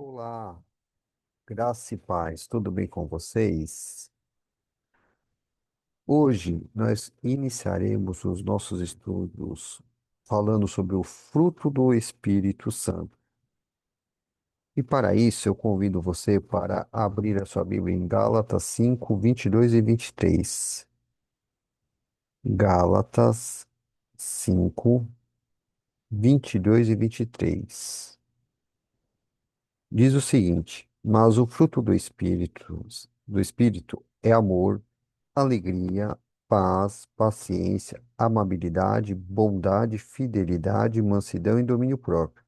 Olá, graça e paz, tudo bem com vocês? Hoje nós iniciaremos os nossos estudos falando sobre o fruto do Espírito Santo. E para isso eu convido você para abrir a sua Bíblia em Gálatas 5, 22 e 23. Gálatas 5, 22 e 23. Diz o seguinte: mas o fruto do Espírito é amor, alegria, paz, paciência, amabilidade, bondade, fidelidade, mansidão e domínio próprio.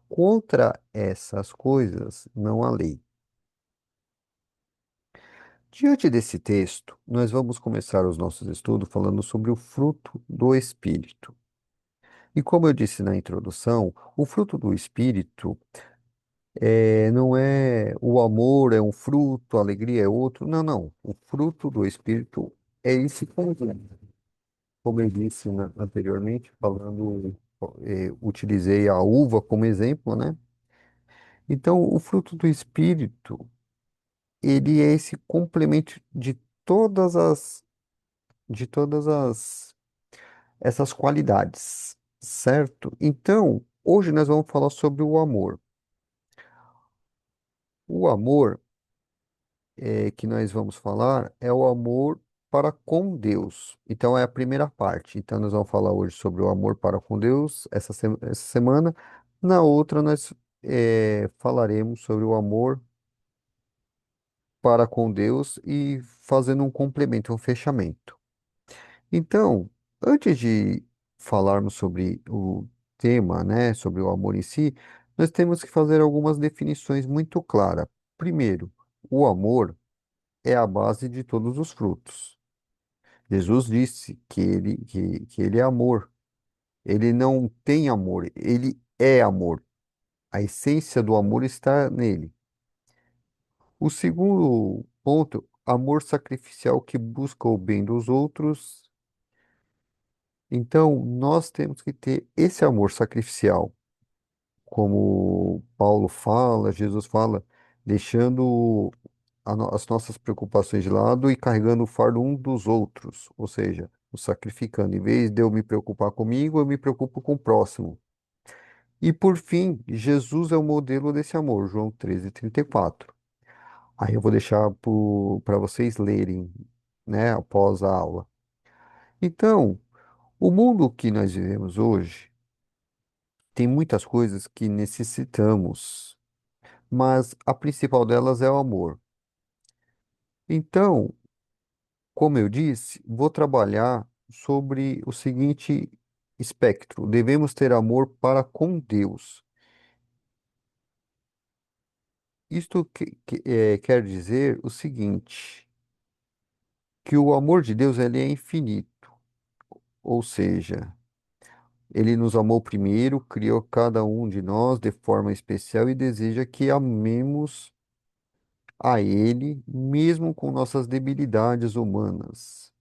Contra essas coisas não há lei. Diante desse texto, nós vamos começar os nossos estudos falando sobre o fruto do Espírito. E como eu disse na introdução, o fruto do Espírito não é o amor, é um fruto, a alegria é outro. Não, não. O fruto do Espírito é esse conjunto. Como eu disse anteriormente, utilizei a uva como exemplo, né? Então, o fruto do Espírito, ele é esse complemento de todas essas qualidades, certo? Então, hoje nós vamos falar sobre o amor. O amor que nós vamos falar é o amor para com Deus. Então, é a primeira parte. Então, nós vamos falar hoje sobre o amor para com Deus, essa semana. Na outra, nós falaremos sobre o amor para com Deus e fazendo um complemento, um fechamento. Então, antes de falarmos sobre o tema, né, sobre o amor em si, nós temos que fazer algumas definições muito claras. Primeiro, o amor é a base de todos os frutos. Jesus disse que ele é amor. Ele não tem amor, ele é amor. A essência do amor está nele. O segundo ponto, amor sacrificial que busca o bem dos outros. Então, nós temos que ter esse amor sacrificial, como Paulo fala, Jesus fala, deixando as nossas preocupações de lado e carregando o fardo um dos outros, ou seja, o sacrificando. Em vez de eu me preocupar comigo, eu me preocupo com o próximo. E por fim, Jesus é o modelo desse amor, João 13:34. Aí eu vou deixar para vocês lerem, né, após a aula. Então, o mundo que nós vivemos hoje tem muitas coisas que necessitamos, mas a principal delas é o amor. Então, como eu disse, vou trabalhar sobre o seguinte espectro: devemos ter amor para com Deus. Isto quer dizer o seguinte, que o amor de Deus ele é infinito, ou seja, ele nos amou primeiro, criou cada um de nós de forma especial e deseja que amemos a Ele, mesmo com nossas debilidades humanas.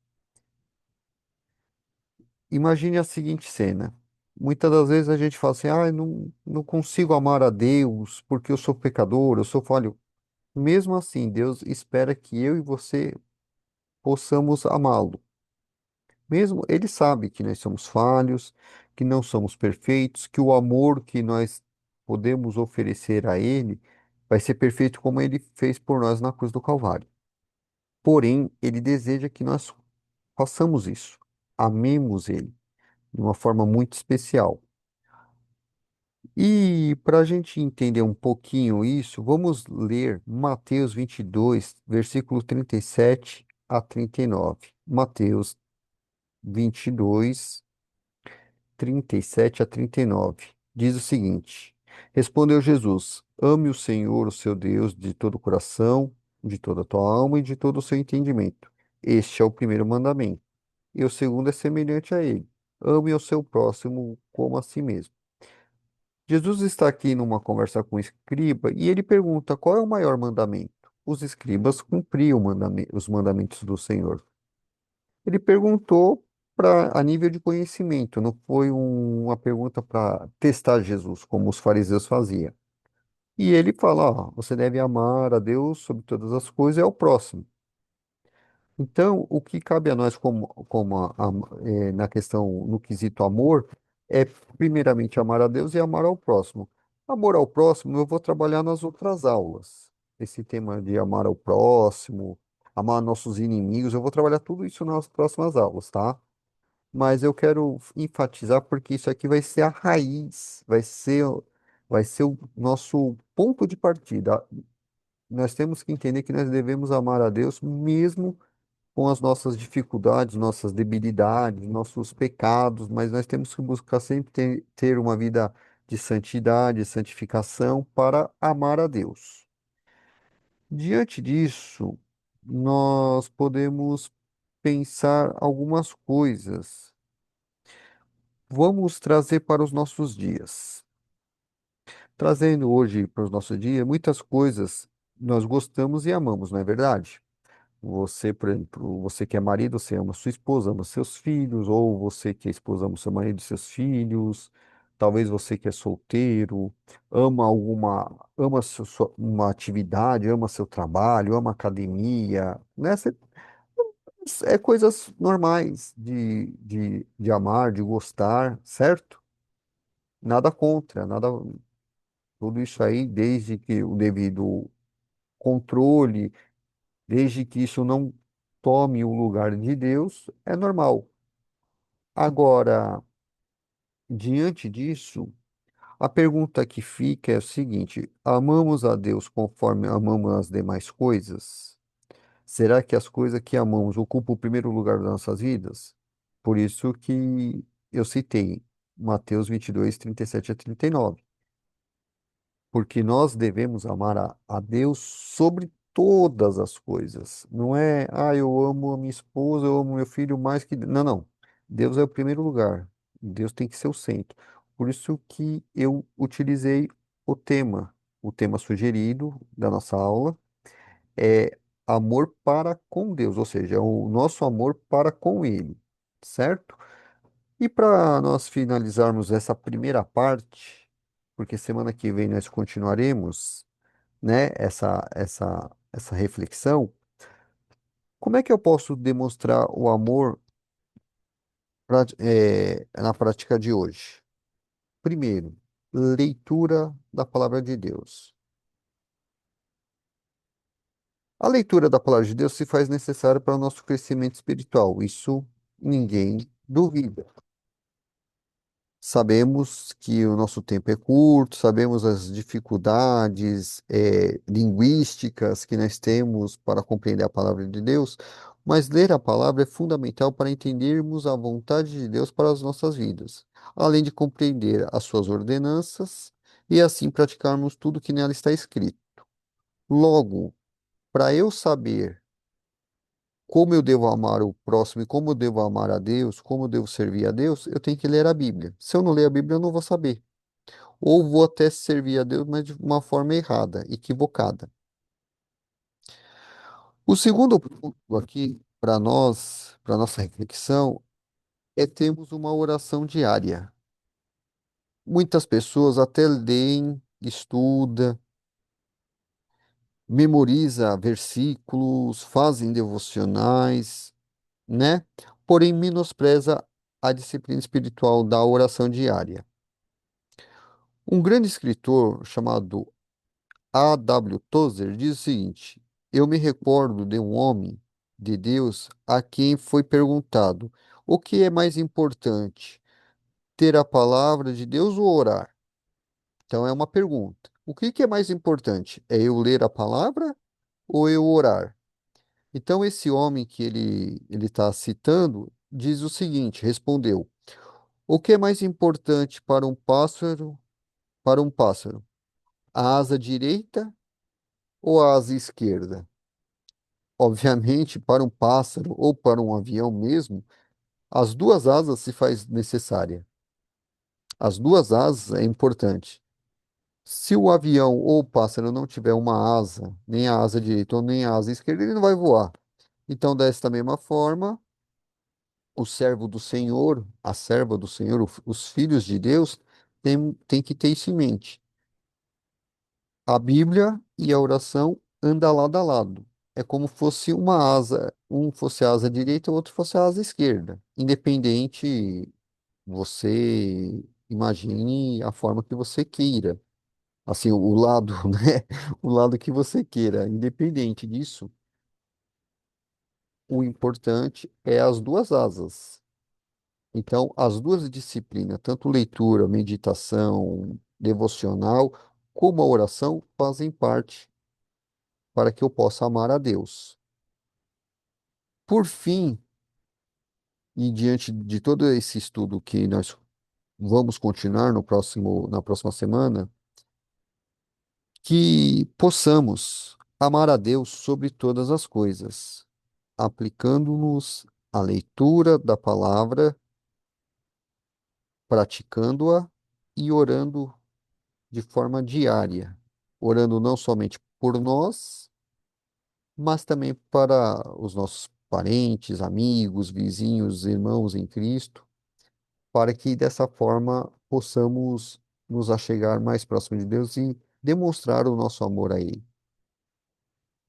Imagine a seguinte cena. Muitas das vezes a gente fala assim, ah, eu não consigo amar a Deus porque eu sou pecador, eu sou falho. Mesmo assim, Deus espera que eu e você possamos amá-lo. Mesmo ele sabe que nós somos falhos, que não somos perfeitos, que o amor que nós podemos oferecer a Ele vai ser perfeito como Ele fez por nós na cruz do Calvário. Porém, Ele deseja que nós façamos isso, amemos Ele de uma forma muito especial. E para a gente entender um pouquinho isso, vamos ler Mateus 22, versículo 37 a 39. Mateus 22, 37 a 39. Diz o seguinte: Respondeu Jesus: Ame o Senhor, o seu Deus, de todo o coração, de toda a tua alma e de todo o seu entendimento. Este é o primeiro mandamento. E o segundo é semelhante a ele: ame o seu próximo como a si mesmo. Jesus está aqui numa conversa com o escriba e ele pergunta qual é o maior mandamento. Os escribas cumpriam os mandamentos do Senhor. Ele perguntou a nível de conhecimento, não foi uma pergunta para testar Jesus, como os fariseus faziam. E ele fala, ó, você deve amar a Deus sobre todas as coisas e ao próximo. Então, o que cabe a nós na questão, no quesito amor, é primeiramente amar a Deus e amar ao próximo. Amor ao próximo, eu vou trabalhar nas outras aulas. Esse tema de amar ao próximo, amar nossos inimigos, eu vou trabalhar tudo isso nas próximas aulas, tá? Mas eu quero enfatizar porque isso aqui vai ser a raiz, vai ser o nosso ponto de partida. Nós temos que entender que nós devemos amar a Deus mesmo com as nossas dificuldades, nossas debilidades, nossos pecados, mas nós temos que buscar sempre ter uma vida de santidade, santificação para amar a Deus. Diante disso, nós podemos pensar algumas coisas. Vamos trazer para os nossos dias. Trazendo hoje para os nossos dias, muitas coisas nós gostamos e amamos, não é verdade? Você, por exemplo, você que é marido, você ama sua esposa, ama seus filhos, ou você que é esposa ama seu marido e seus filhos. Talvez você que é solteiro, uma atividade, ama seu trabalho, ama academia, né? É coisas normais de amar, de gostar, certo? Nada contra, nada, tudo isso aí, desde que o devido controle, desde que isso não tome o lugar de Deus, é normal. Agora, diante disso, a pergunta que fica é o seguinte: amamos a Deus conforme amamos as demais coisas? Será que as coisas que amamos ocupam o primeiro lugar das nossas vidas? Por isso que eu citei Mateus 22, 37 a 39. Porque nós devemos amar a Deus sobre todas as coisas. Não é, eu amo a minha esposa, eu amo meu filho mais que. Não, não. Deus é o primeiro lugar. Deus tem que ser o centro. Por isso que eu utilizei o tema sugerido da nossa aula é amor para com Deus, ou seja, é o nosso amor para com Ele, certo? E para nós finalizarmos essa primeira parte, porque semana que vem nós continuaremos, né, essa reflexão, como é que eu posso demonstrar o amor na prática de hoje? Primeiro, leitura da palavra de Deus. A leitura da palavra de Deus se faz necessária para o nosso crescimento espiritual, isso ninguém duvida. Sabemos que o nosso tempo é curto, sabemos as dificuldades linguísticas que nós temos para compreender a palavra de Deus, mas ler a palavra é fundamental para entendermos a vontade de Deus para as nossas vidas, além de compreender as suas ordenanças e assim praticarmos tudo que nela está escrito. Logo, para eu saber como eu devo amar o próximo e como eu devo amar a Deus, como eu devo servir a Deus, eu tenho que ler a Bíblia. Se eu não ler a Bíblia, eu não vou saber. Ou vou até servir a Deus, mas de uma forma errada, equivocada. O segundo ponto aqui para nossa reflexão, é termos uma oração diária. Muitas pessoas até leem, estuda, memoriza versículos, fazem devocionais, né? Porém, menospreza a disciplina espiritual da oração diária. Um grande escritor chamado A. W. Tozer diz o seguinte: eu me recordo de um homem de Deus a quem foi perguntado: o que é mais importante, ter a palavra de Deus ou orar? Então é uma pergunta. O que que é mais importante? É eu ler a palavra ou eu orar? Então esse homem que ele está citando diz o seguinte, respondeu: o que é mais importante para um pássaro? A asa direita ou a asa esquerda? Obviamente, para um pássaro ou para um avião mesmo, as duas asas se faz necessária. As duas asas é importante. Se o avião ou o pássaro não tiver uma asa, nem a asa direita ou nem a asa esquerda, ele não vai voar. Então, desta mesma forma, o servo do Senhor, a serva do Senhor, os filhos de Deus, tem que ter isso em mente. A Bíblia e a oração andam lado a lado. É como fosse uma asa, um fosse a asa direita, o outro fosse a asa esquerda. Independente, você imagine a forma que você queira. Assim, o lado, né? O lado que você queira. Independente disso, o importante é as duas asas. Então, as duas disciplinas, tanto leitura, meditação, devocional, como a oração, fazem parte para que eu possa amar a Deus. Por fim, e diante de todo esse estudo que nós vamos continuar na próxima semana, que possamos amar a Deus sobre todas as coisas, aplicando-nos à leitura da palavra, praticando-a e orando de forma diária, orando não somente por nós, mas também para os nossos parentes, amigos, vizinhos, irmãos em Cristo, para que dessa forma possamos nos achegar mais próximo de Deus e demonstrar o nosso amor a Ele.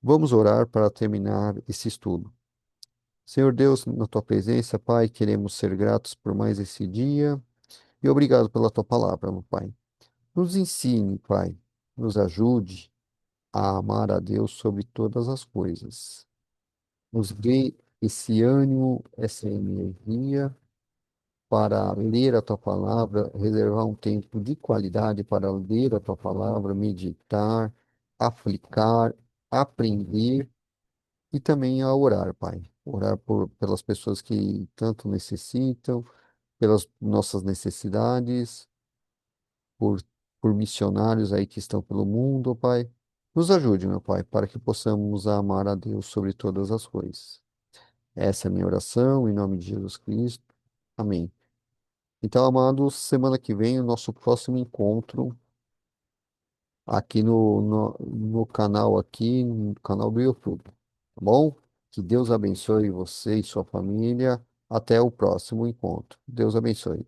Vamos orar para terminar esse estudo. Senhor Deus, na tua presença, Pai, queremos ser gratos por mais esse dia e obrigado pela tua palavra, meu Pai. Nos ensine, Pai, nos ajude a amar a Deus sobre todas as coisas. Nos dê esse ânimo, essa energia para ler a tua palavra, reservar um tempo de qualidade para ler a tua palavra, meditar, aplicar, aprender e também a orar, Pai. Orar pelas pessoas que tanto necessitam, pelas nossas necessidades, por, por missionários aí que estão pelo mundo, ó Pai. Nos ajude, meu Pai, para que possamos amar a Deus sobre todas as coisas. Essa é a minha oração, em nome de Jesus Cristo. Amém. Então, amados, semana que vem, o nosso próximo encontro aqui no canal aqui, no canal do YouTube. Tá bom? Que Deus abençoe você e sua família. Até o próximo encontro. Deus abençoe.